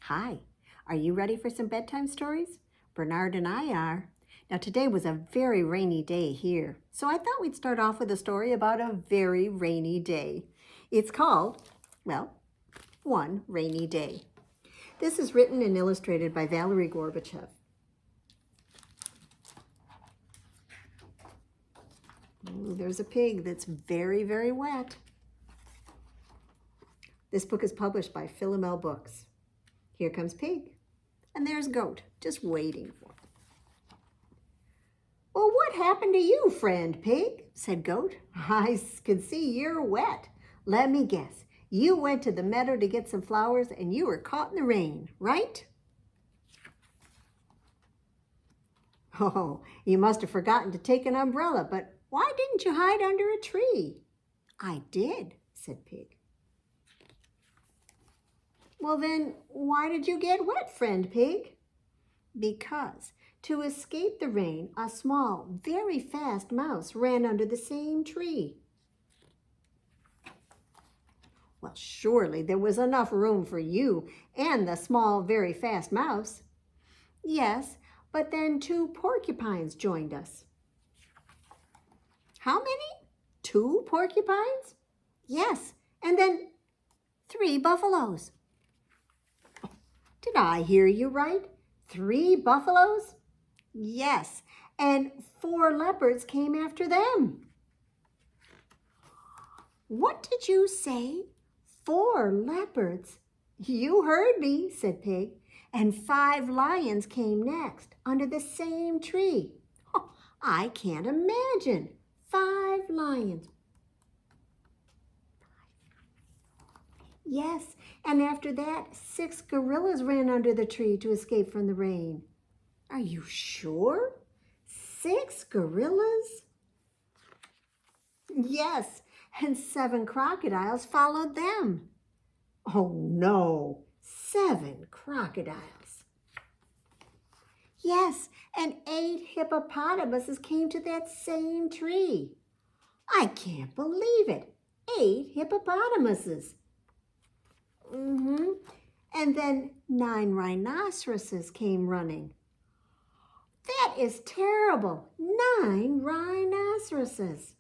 Hi, are you ready for some bedtime stories? Bernard and I are. Now today was a very rainy day here, so I thought we'd start off with a story about a very rainy day. It's called, well, One Rainy Day. This is written and illustrated by Valeri Gorbachev. Ooh, there's a pig that's very, very wet. This book is published by Philomel books. Here comes Pig, and there's Goat, just waiting for him. "Well, what happened to you, friend Pig?" said Goat. "I can see you're wet. Let me guess. You went to the meadow to get some flowers, and you were caught in the rain, right?" "Oh, you must have forgotten to take an umbrella, but why didn't you hide under a tree?" "I did," said Pig. "Well then, why did you get wet, friend Pig?" "Because to escape the rain, a small, very fast mouse ran under the same tree." "Well, surely there was enough room for you and the small, very fast mouse." "Yes, but then 2 porcupines joined us." "How many? 2 porcupines?" "Yes, and then 3 buffaloes." "Did I hear you right? 3 buffaloes?" "Yes, and 4 leopards came after them." "What did you say? 4 leopards?" "You heard me," said Pig. "And 5 lions came next, under the same tree." Oh, I can't imagine. 5 lions. "Yes, and after that, 6 gorillas ran under the tree to escape from the rain." "Are you sure? 6 gorillas?" "Yes, and 7 crocodiles followed them." "Oh no, 7 crocodiles." "Yes, and 8 hippopotamuses came to that same tree." "I can't believe it. 8 hippopotamuses." And then 9 rhinoceroses came running." "That is terrible. 9 rhinoceroses."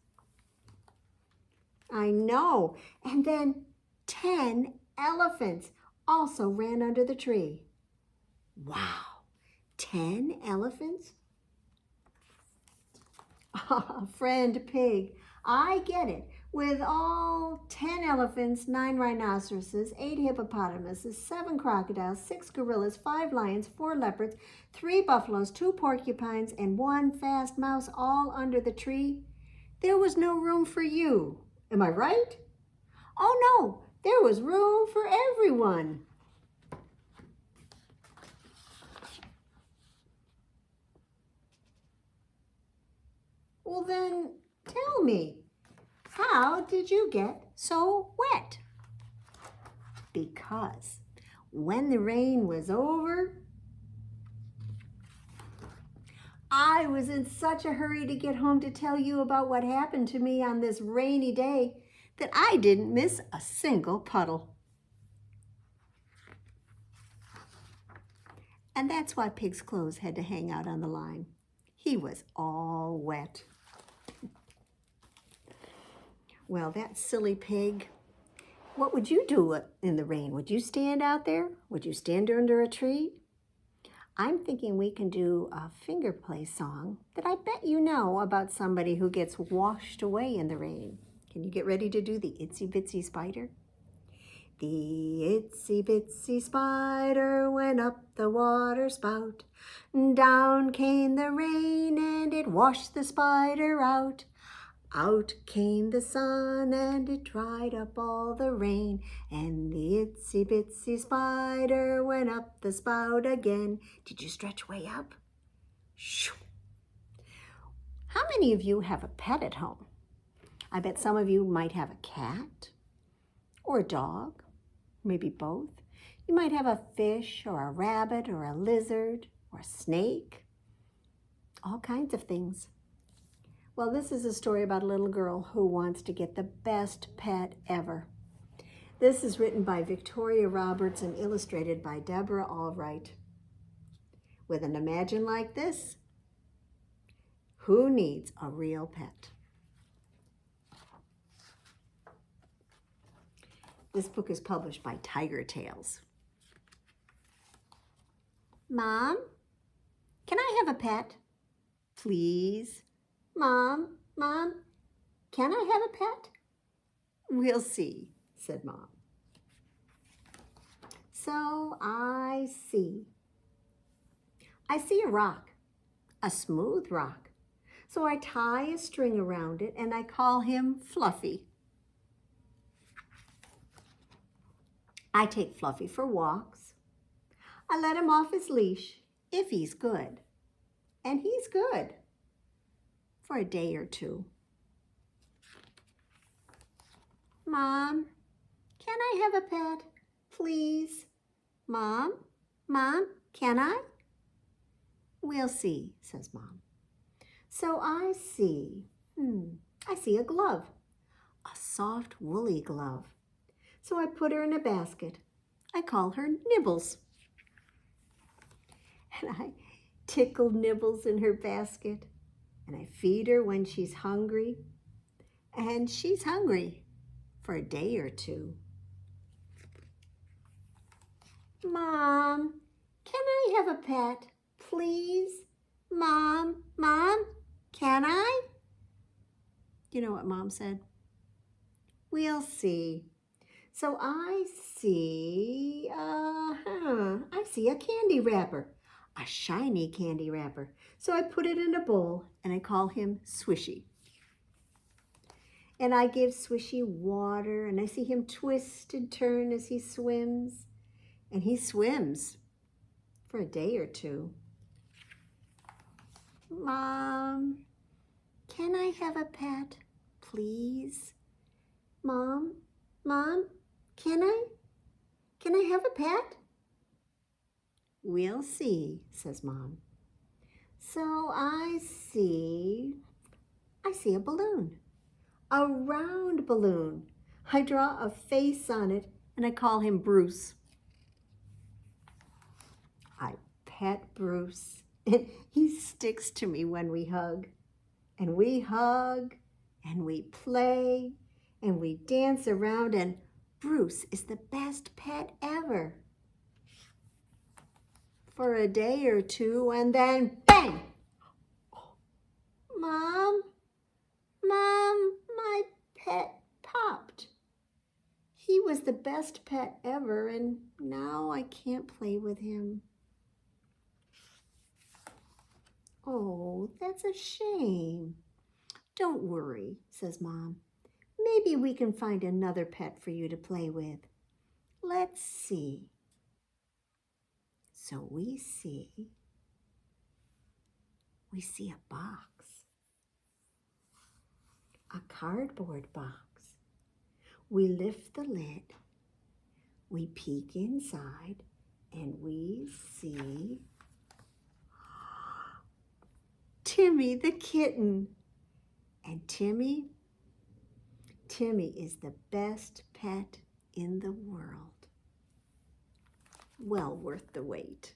"I know. And then 10 elephants also ran under the tree." "Wow, 10 elephants?" "Ah, friend Pig, I get it. With all 10 elephants, 9 rhinoceroses, 8 hippopotamuses, 7 crocodiles, 6 gorillas, 5 lions, 4 leopards, 3 buffaloes, 2 porcupines, and 1 fast mouse all under the tree, there was no room for you. Am I right?" "Oh no, there was room for everyone." "Well then, tell me, how did you get so wet?" "Because when the rain was over, I was in such a hurry to get home to tell you about what happened to me on this rainy day that I didn't miss a single puddle." And that's why Pig's clothes had to hang out on the line. He was all wet. Well, that silly Pig. What would you do in the rain? Would you stand out there? Would you stand under a tree? I'm thinking we can do a finger play song that I bet you know about somebody who gets washed away in the rain. Can you get ready to do the Itsy Bitsy Spider? "The itsy bitsy spider went up the water spout. Down came the rain and it washed the spider out. Out came the sun and it dried up all the rain. And the itsy bitsy spider went up the spout again." Did you stretch way up? Shoo. How many of you have a pet at home? I bet some of you might have a cat or a dog, maybe both. You might have a fish or a rabbit or a lizard or a snake, all kinds of things. Well, this is a story about a little girl who wants to get the best pet ever. This is written by Victoria Roberts and illustrated by Deborah Allwright. With an Imagine like this, who needs a real pet? This book is published by Tiger Tales. Mom, can I have a pet? Please. Mom, can I have a pet? We'll see, said Mom. So I see a rock, a smooth rock. So I tie a string around it and I call him Fluffy. I take Fluffy for walks. I let him off his leash if he's good. And he's good for a day or two. Mom, can I have a pet, please? Mom, can I? We'll see, says Mom. So I see a glove, a soft woolly glove. So I put her in a basket. I call her Nibbles. And I tickle Nibbles in her basket. And I feed her when she's hungry. And she's hungry for a day or two. Mom, can I have a pet, please? Mom, can I? You know what Mom said? We'll see. So I see a candy wrapper, a shiny candy wrapper. So I put it in a bowl and I call him Swishy. And I give Swishy water and I see him twist and turn as he swims. And he swims for a day or two. Mom, can I have a pet, please? Mom, can I have a pet? We'll see, says Mom. So I see a balloon, a round balloon. I draw a face on it and I call him Bruce. I pet Bruce and he sticks to me when we hug. And we hug and we play and we dance around and Bruce is the best pet ever. For a day or two and then bang! Mom, my pet popped. He was the best pet ever and now I can't play with him. Oh, that's a shame. Don't worry, says Mom. Maybe we can find another pet for you to play with. Let's see. So we see a box, a cardboard box. We lift the lid, we peek inside, and we see Timmy the kitten. And Timmy is the best pet in the world. Well worth the wait.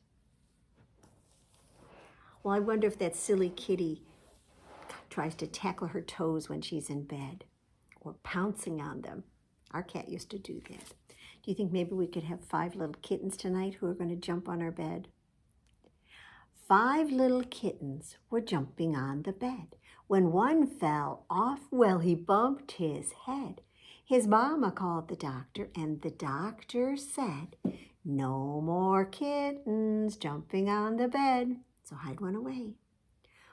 Well, I wonder if that silly kitty tries to tackle her toes when she's in bed or pouncing on them. Our cat used to do that. Do you think maybe we could have 5 little kittens tonight who are going to jump on our bed? 5 little kittens were jumping on the bed. When one fell off, well, he bumped his head. His mama called the doctor, and the doctor said, "No more kittens jumping on the bed." So hide one away.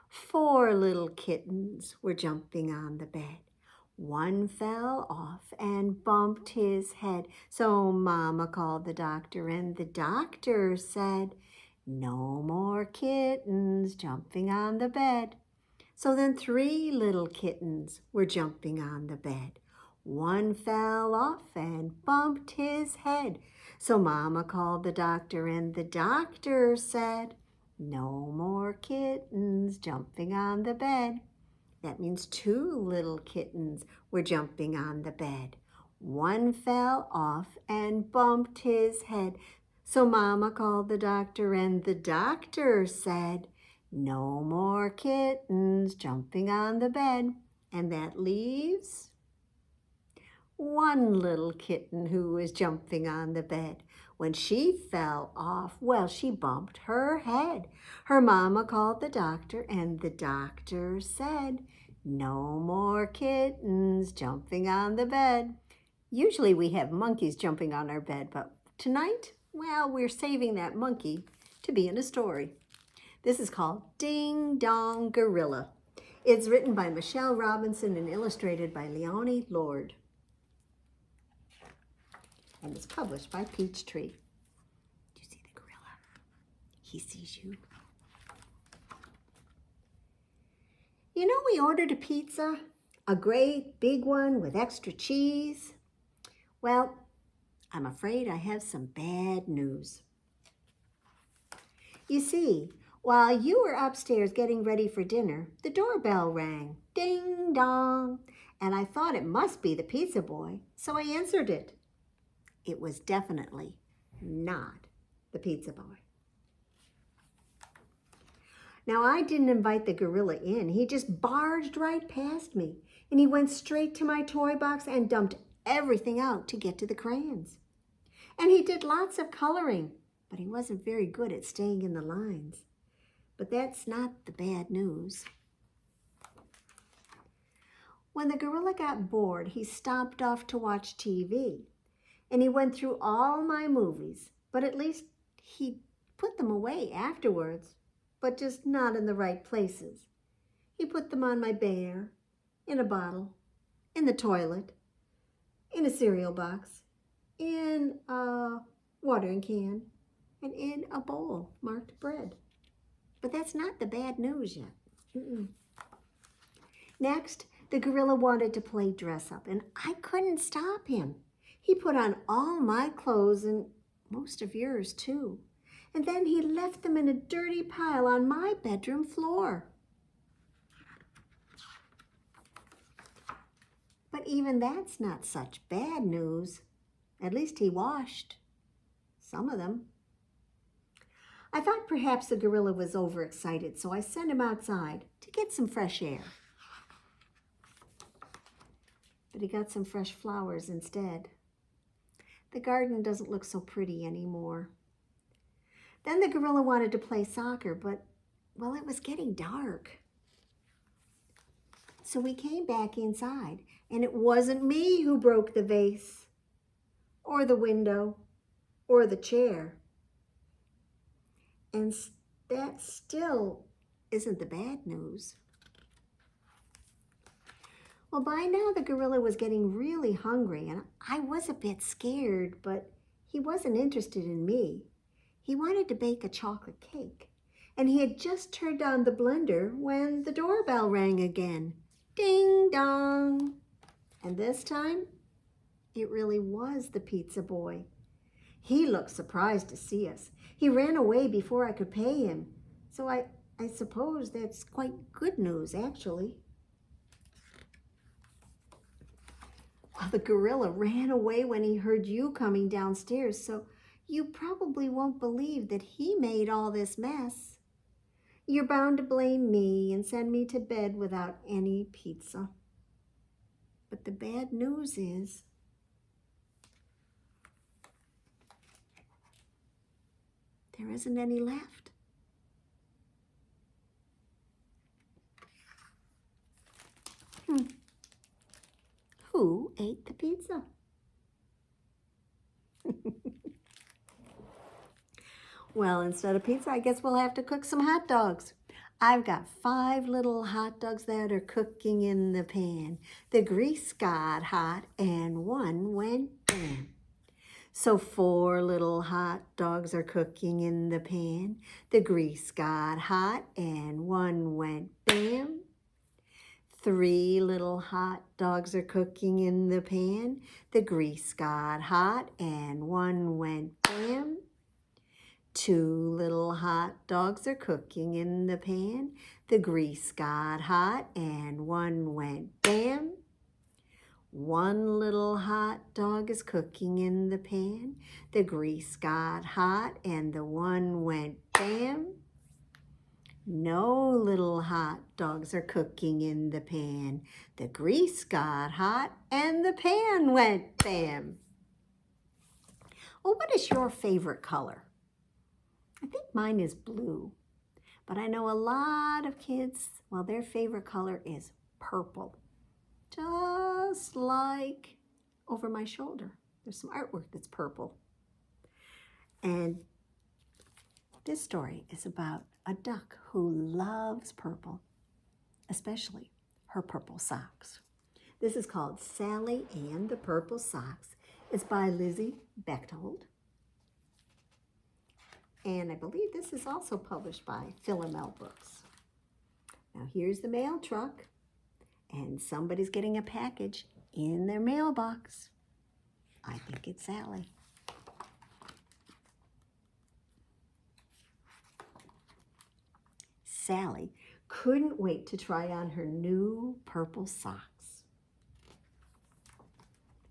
4 little kittens were jumping on the bed. One fell off and bumped his head. So Mama called the doctor, and the doctor said, "No more kittens jumping on the bed." So then 3 little kittens were jumping on the bed. One fell off and bumped his head. So Mama called the doctor, and the doctor said, "No more kittens jumping on the bed." That means 2 little kittens were jumping on the bed. One fell off and bumped his head. So Mama called the doctor, and the doctor said, no more kittens jumping on the bed. And that leaves one little kitten who was jumping on the bed. When she fell off, well, she bumped her head. Her mama called the doctor, and the doctor said, no more kittens jumping on the bed. Usually we have monkeys jumping on our bed, but tonight, well, we're saving that monkey to be in a story. This is called Ding Dong Gorilla. It's written by Michelle Robinson and illustrated by Leonie Lord. And it's published by Peachtree. Do you see the gorilla? He sees you. You know, we ordered a pizza, a great big one with extra cheese. Well, I'm afraid I have some bad news. You see, while you were upstairs getting ready for dinner, the doorbell rang. Ding dong. And I thought it must be the pizza boy, so I answered it. It was definitely not the pizza boy. Now, I didn't invite the gorilla in. He just barged right past me, and he went straight to my toy box and dumped everything out to get to the crayons. And he did lots of coloring, but he wasn't very good at staying in the lines. But that's not the bad news. When the gorilla got bored, he stopped off to watch TV. And he went through all my movies, but at least he put them away afterwards, but just not in the right places. He put them on my bear, in a bottle, in the toilet, in a cereal box, in a watering can, and in a bowl marked bread. But that's not the bad news yet. Next, the gorilla wanted to play dress up, and I couldn't stop him. He put on all my clothes and most of yours too. And then he left them in a dirty pile on my bedroom floor. But even that's not such bad news. At least he washed some of them. I thought perhaps the gorilla was overexcited, so I sent him outside to get some fresh air. But he got some fresh flowers instead. The garden doesn't look so pretty anymore. Then the gorilla wanted to play soccer, but, well, it was getting dark. So we came back inside, and it wasn't me who broke the vase, or the window, or the chair. And that still isn't the bad news. Well, by now the gorilla was getting really hungry, and I was a bit scared, but he wasn't interested in me. He wanted to bake a chocolate cake, and he had just turned on the blender when the doorbell rang again. Ding dong! And this time, it really was the pizza boy. He looked surprised to see us. He ran away before I could pay him, so I suppose that's quite good news, actually. Well, the gorilla ran away when he heard you coming downstairs, so you probably won't believe that he made all this mess. You're bound to blame me and send me to bed without any pizza. But the bad news is there isn't any left. Who ate the pizza? Well, instead of pizza, I guess we'll have to cook some hot dogs. I've got 5 little hot dogs that are cooking in the pan. The grease got hot and one went bam. So 4 little hot dogs are cooking in the pan. The grease got hot and one went bam. 3 little hot dogs are cooking in the pan. The grease got hot and one went bam. 2 little hot dogs are cooking in the pan. The grease got hot and one went bam. One little hot dog is cooking in the pan. The grease got hot and the one went bam. No little hot dogs are cooking in the pan. The grease got hot and the pan went bam. Well, what is your favorite color? I think mine is blue, but I know a lot of kids, well, their favorite color is purple. Just like over my shoulder. There's some artwork that's purple. And this story is about a duck who loves purple, especially her purple socks. This is called Sally and the Purple Socks. It's by Lize Bechtold. And I believe this is also published by Philomel Books. Now here's the mail truck, and somebody's getting a package in their mailbox. I think it's Sally. Sally couldn't wait to try on her new purple socks.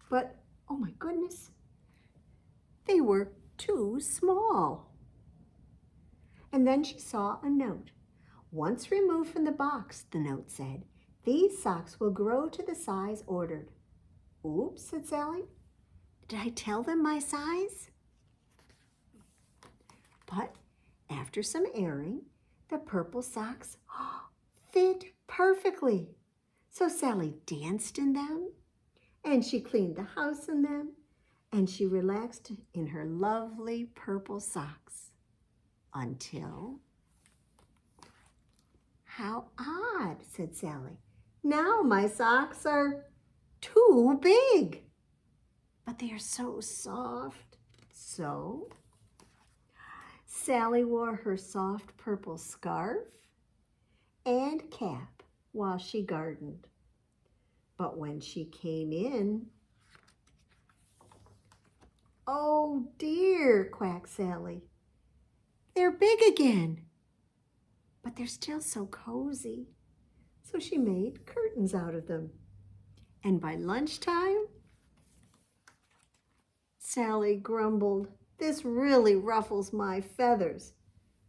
But, oh my goodness, they were too small. And then she saw a note. Once removed from the box, the note said, "These socks will grow to the size ordered." Oops, said Sally. Did I tell them my size? But after some airing, the purple socks fit perfectly. So Sally danced in them, and she cleaned the house in them, and she relaxed in her lovely purple socks. Until, how odd, said Sally. Now my socks are too big, but they are so soft. So Sally wore her soft purple scarf and cap while she gardened. But when she came in, oh dear, quacked Sally. They're big again, but they're still so cozy. So she made curtains out of them. And by lunchtime, Sally grumbled, "This really ruffles my feathers."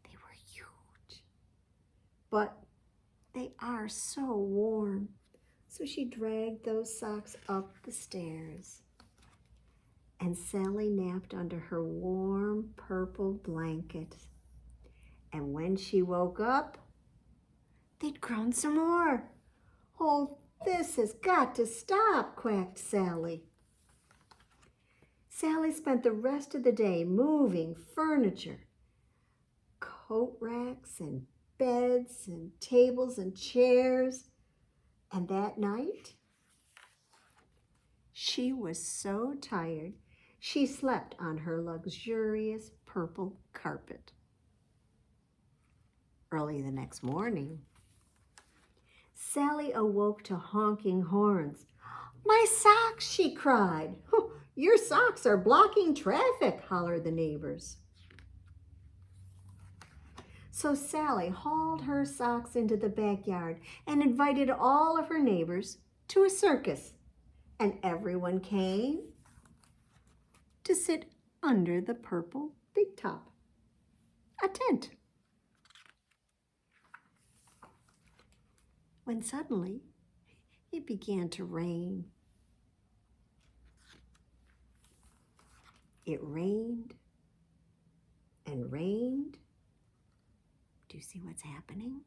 They were huge, but they are so warm. So she dragged those socks up the stairs. And Sally napped under her warm purple blanket. And when she woke up, they'd grown some more. "Oh, this has got to stop," quacked Sally. Sally spent the rest of the day moving furniture, coat racks and beds and tables and chairs. And that night, she was so tired, she slept on her luxurious purple carpet. Early the next morning, Sally awoke to honking horns. "My socks!" she cried. "Your socks are blocking traffic," hollered the neighbors. So Sally hauled her socks into the backyard and invited all of her neighbors to a circus. And everyone came to sit under the purple big top, a tent. When suddenly it began to rain. It rained and rained. Do you see what's happening?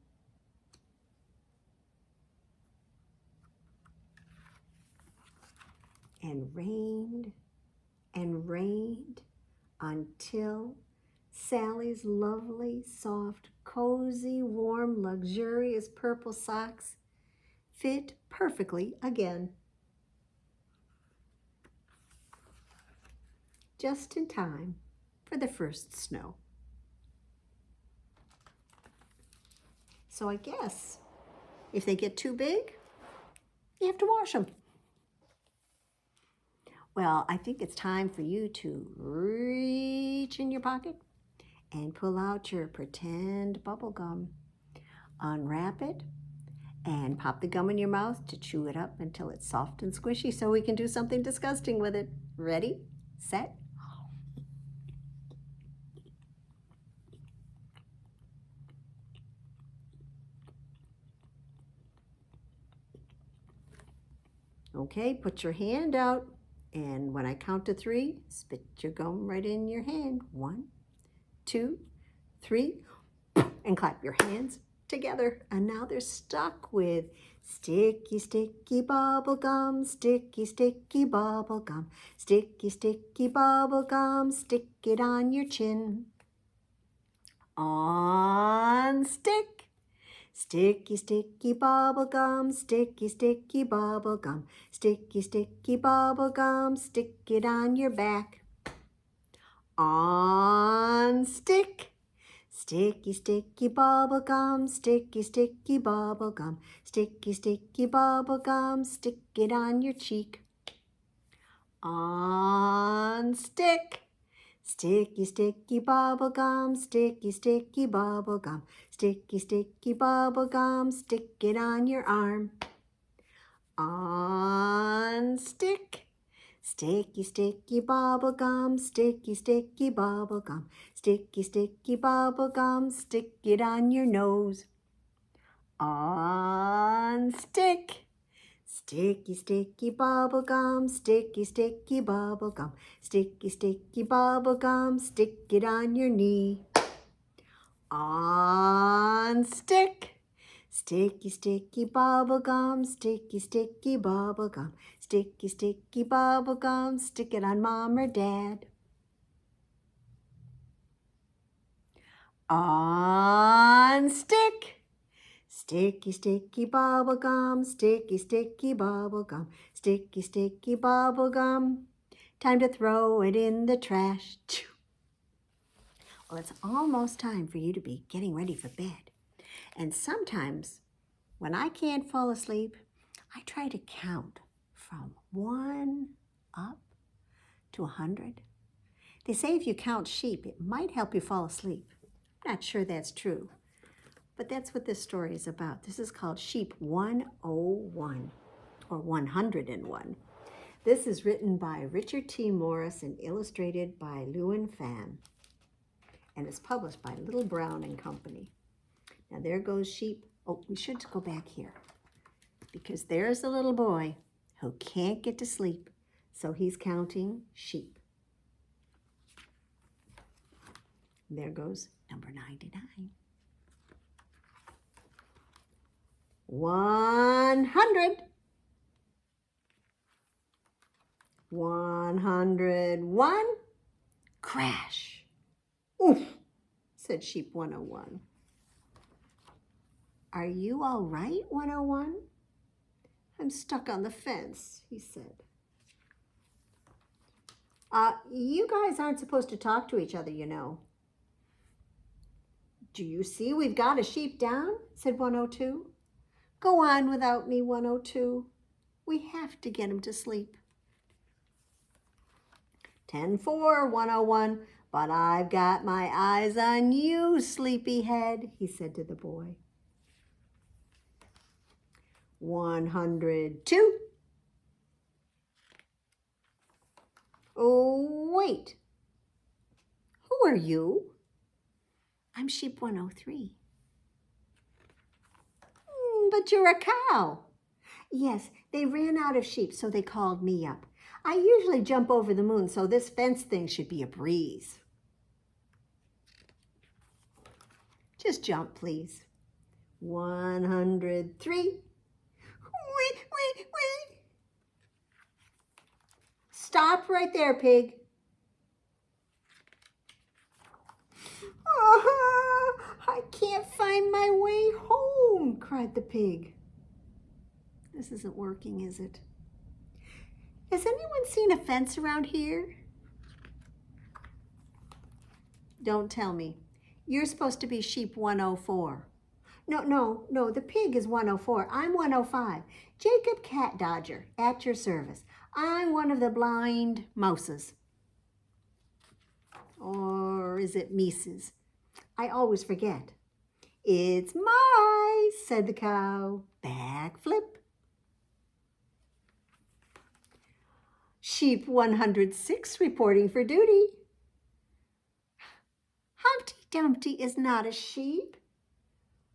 And rained until Sally's lovely, soft, cozy, warm, luxurious purple socks fit perfectly again. Just in time for the first snow. So I guess if they get too big, you have to wash them. Well, I think it's time for you to reach in your pocket and pull out your pretend bubble gum. Unwrap it And pop the gum in your mouth to chew it up until it's soft and squishy so we can do something disgusting with it. Ready, set. Okay, put your hand out, and when I count to 3, spit your gum right in your hand. 1, 2, 3, and clap your hands together. And now they're stuck with sticky, sticky bubble gum, sticky, sticky bubble gum, sticky, sticky bubble gum, stick it on your chin. On stick. Sticky, sticky bubble gum, sticky, sticky bubble gum, sticky, sticky bubble gum, stick it on your back. On stick. Sticky, sticky bubble gum, sticky, sticky bubble gum, sticky, sticky bubble gum, stick it on your cheek. On stick. Sticky, sticky bubble gum, sticky, sticky bubble gum, sticky, sticky bubble gum, stick it on your arm. On stick. Sticky, sticky bubble gum, sticky, sticky bubble gum, sticky, sticky bubble gum, stick it on your nose. On stick. Sticky, sticky bubble gum, sticky, sticky bubble gum, sticky, sticky bubble gum, stick it on your knee. On stick. Sticky, sticky bubble gum, sticky, sticky bubble gum, sticky, sticky bubble gum, stick it on mom or dad. On stick. Sticky, sticky bubble gum, sticky, sticky bubble gum, sticky, sticky bubble gum. Time to throw it in the trash. Well, it's almost time for you to be getting ready for bed. And sometimes when I can't fall asleep, I try to count from 1 up to 100. They say if you count sheep, it might help you fall asleep. I'm not sure that's true. But that's what this story is about. This is called Sheep 101, or 101. This is written by Richard T. Morris and illustrated by Lewin Fan. And it's published by Little Brown and Company. Now there goes sheep. Oh, we should go back here. Because there's a little boy who can't get to sleep. So he's counting sheep. There goes number 99. 100. 101. Crash. Oof, said Sheep 101. Are you all right, 101? I'm stuck on the fence, he said. You guys aren't supposed to talk to each other, you know. Do you see we've got a sheep down? Said 102. Go on without me, 102. We have to get him to sleep. 10-4, 101. But I've got my eyes on you, sleepyhead, he said to the boy. 102. Oh, wait. Who are you? I'm Sheep 103. But you're a cow. Yes, they ran out of sheep, so they called me up. I usually jump over the moon, so this fence thing should be a breeze. Just jump, please. 103. Wait. Stop right there, pig. Oh, I can't find my way home, cried the pig. This isn't working, is it? Has anyone seen a fence around here? Don't tell me. You're supposed to be Sheep 104. No, the pig is 104. I'm 105. Jacob Cat Dodger, at your service. I'm one of the blind mouses. Or is it Mises? I always forget. It's mice, said the cow. Back flip. Sheep 106 reporting for duty. Humpty Dumpty is not a sheep.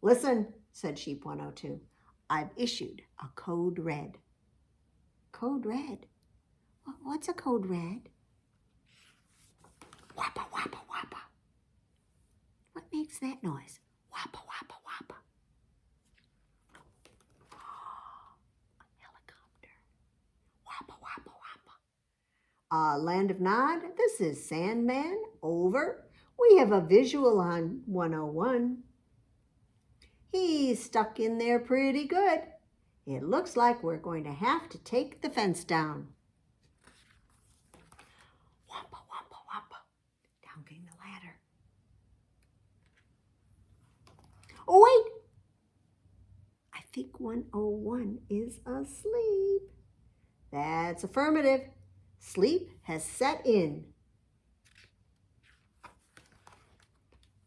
Listen, said Sheep 102. I've issued a code red. Code red? What's a code red? Wappa, wappa, wappa. What makes that noise? Wappa, wappa, wappa. A helicopter. Wappa, wappa, wappa. Land of Nod, this is Sandman. Over. We have a visual on 101. He's stuck in there pretty good. It looks like we're going to have to take the fence down. Wampa, wampa, wampa. Down came the ladder. Oh, wait. I think 101 is asleep. That's affirmative. Sleep has set in.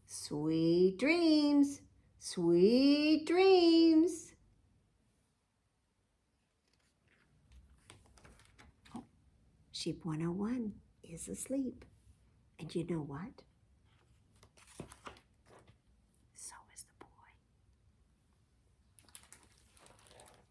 Sweet dreams. Sweet dreams. Oh, Sheep 101 is asleep. And you know what? So is the boy.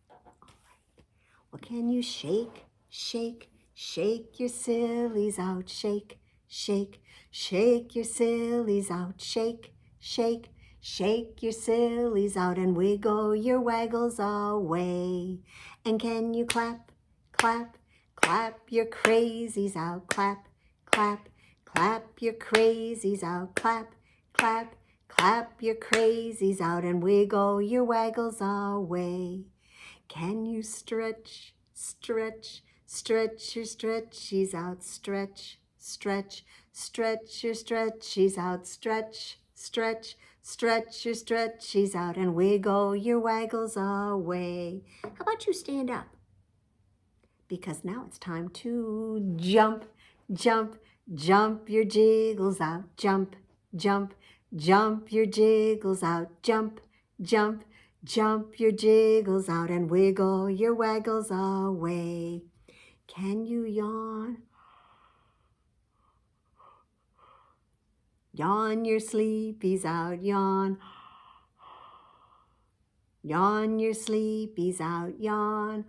All right. Well, can you shake, shake, shake your sillies out? Shake, shake, shake your sillies out. Shake, shake, shake your sillies out and wiggle your waggles away. And can you clap, clap, clap your crazies out? Clap, clap, clap your crazies out. Clap, clap, clap your crazies out and wiggle your waggles away. Can you stretch, stretch, stretch your stretchies out? Stretch, stretch, stretch your stretchies out. Stretch, stretch, stretch your stretchies out and wiggle your waggles away. How about you stand up? Because now it's time to jump, jump, jump your jiggles out. Jump, jump, jump your jiggles out. Jump, jump, jump your jiggles out and wiggle your waggles away. Can you yawn? Yawn your sleepies out, yawn. Yawn your sleepies out, yawn.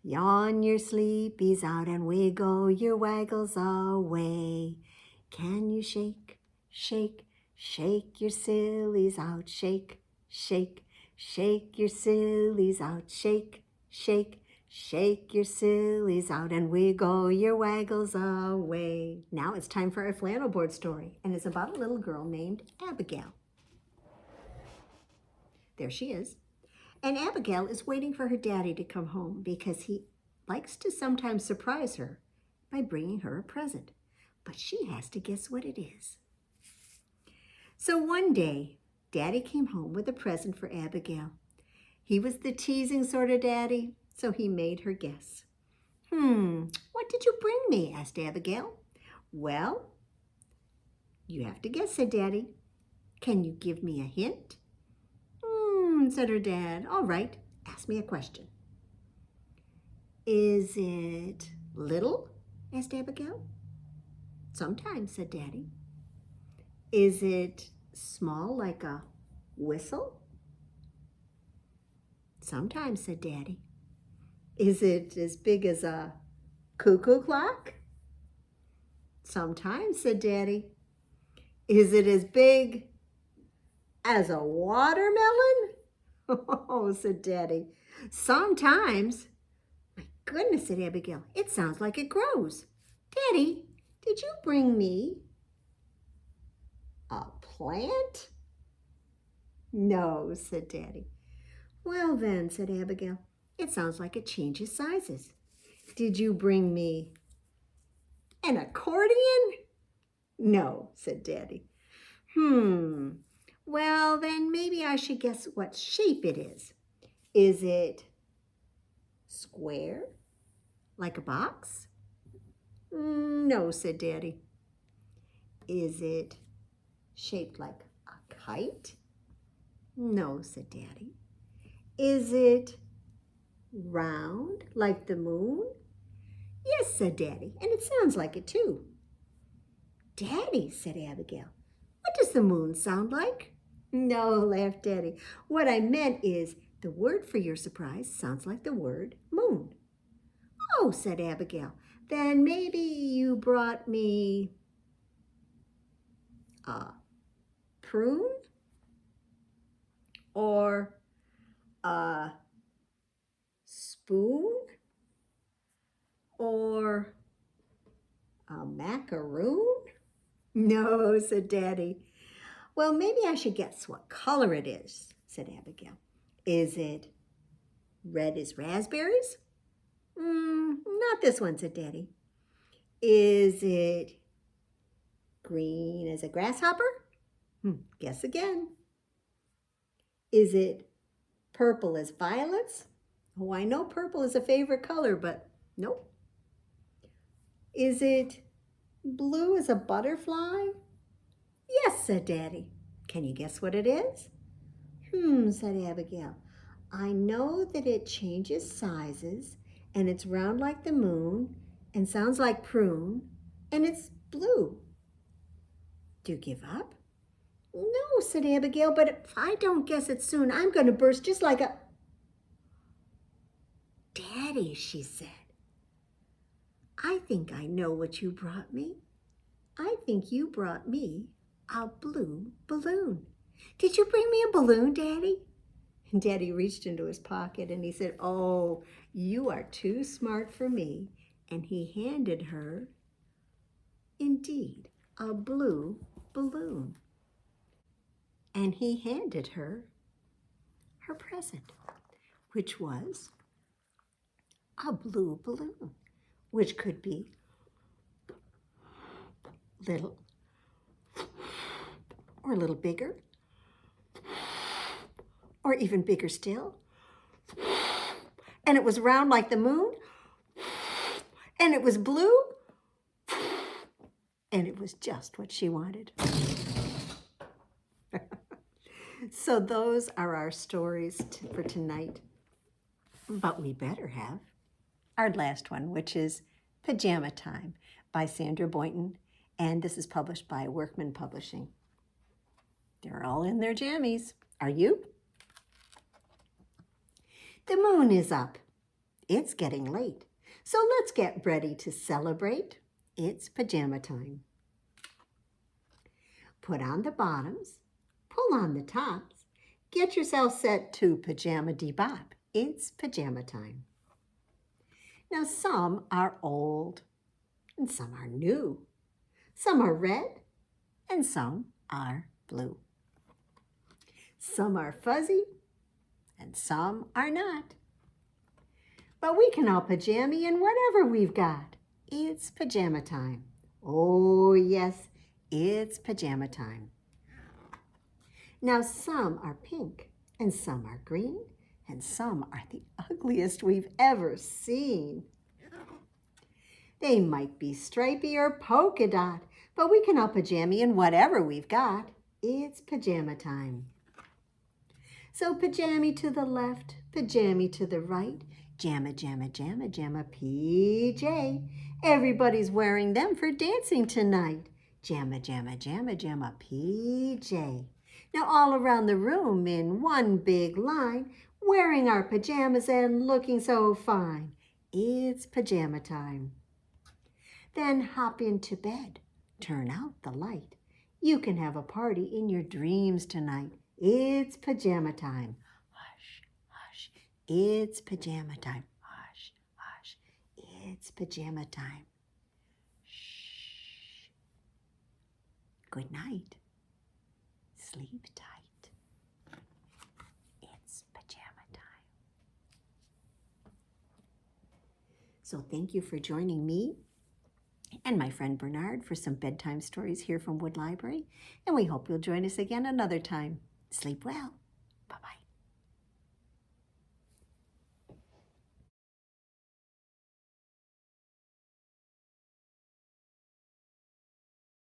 Yawn your sleepies out and wiggle your waggles away. Can you shake, shake, shake your sillies out? Shake, shake, shake your sillies out. Shake, shake, shake your sillies out and wiggle your waggles away. Now it's time for our flannel board story, and it's about a little girl named Abigail. There she is. And Abigail is waiting for her daddy to come home because he likes to sometimes surprise her by bringing her a present. But she has to guess what it is. So one day, Daddy came home with a present for Abigail. He was the teasing sort of daddy, so he made her guess. What did you bring me? Asked Abigail. Well, you have to guess, said Daddy. Can you give me a hint? Said her dad. All right, ask me a question. Is it little? Asked Abigail. Sometimes, said Daddy. Is it small like a whistle? Sometimes, said Daddy. Is it as big as a cuckoo clock? Sometimes, said Daddy. Is it as big as a watermelon? Oh, said Daddy. Sometimes. My goodness, said Abigail. It sounds like it grows. Daddy, did you bring me a plant? No, said Daddy. Well then, said Abigail, it sounds like it changes sizes. Did you bring me an accordion? No, said Daddy. Well, then maybe I should guess what shape it is. Is it square, like a box? No, said Daddy. Is it shaped like a kite? No, said Daddy. Is it round like the moon? Yes, said Daddy, and it sounds like it too. Daddy, said Abigail, what does the moon sound like? No, laughed Daddy. What I meant is the word for your surprise sounds like the word moon. Oh, said Abigail, then maybe you brought me a prune or a spoon or a macaroon? No, said Daddy. Well, maybe I should guess what color it is, said Abigail. Is it red as raspberries? Not this one, said Daddy. Is it green as a grasshopper? Guess again. Is it purple as violets? Oh, I know purple is a favorite color, but nope. Is it blue as a butterfly? Yes, said Daddy. Can you guess what it is? Said Abigail. I know that it changes sizes, and it's round like the moon, and sounds like prune, and it's blue. Do you give up? No, said Abigail, but if I don't guess it soon, I'm going to burst just like a... Daddy, she said, I think I know what you brought me. I think you brought me a blue balloon. Did you bring me a balloon, Daddy? And Daddy reached into his pocket and he said, oh, you are too smart for me. And he handed her, indeed, a blue balloon. And he handed her her present, which was a blue balloon, which could be little or a little bigger, or even bigger still. And it was round like the moon, and it was blue, and it was just what she wanted. So those are our stories for tonight. But we better have our last one, which is Pajama Time by Sandra Boynton, and this is published by Workman Publishing. They're all in their jammies. Are you? The moon is up. It's getting late. So let's get ready to celebrate. It's pajama time. Put on the bottoms, pull on the tops, get yourself set to pajama debop. It's pajama time. Now some are old and some are new. Some are red and some are blue. Some are fuzzy and some are not. But we can all pajama in whatever we've got. It's pajama time. Oh yes, it's pajama time. Now some are pink and some are green and some are the ugliest we've ever seen. They might be stripy or polka dot, but we can all pajama in whatever we've got. It's pajama time. So pajama to the left, pajama to the right, jamma, jamma, jamma, jamma, PJ. Everybody's wearing them for dancing tonight. Jamma, jamma, jamma, jamma, PJ. Now all around the room in one big line, wearing our pajamas and looking so fine. It's pajama time. Then hop into bed, turn out the light. You can have a party in your dreams tonight. It's pajama time. Hush, hush, it's pajama time. Hush, hush, it's pajama time. Shh. Good night. Sleep tight. It's pajama time. So thank you for joining me and my friend Bernard for some bedtime stories here from Wood Library. And we hope you'll join us again another time. Sleep well. Bye-bye.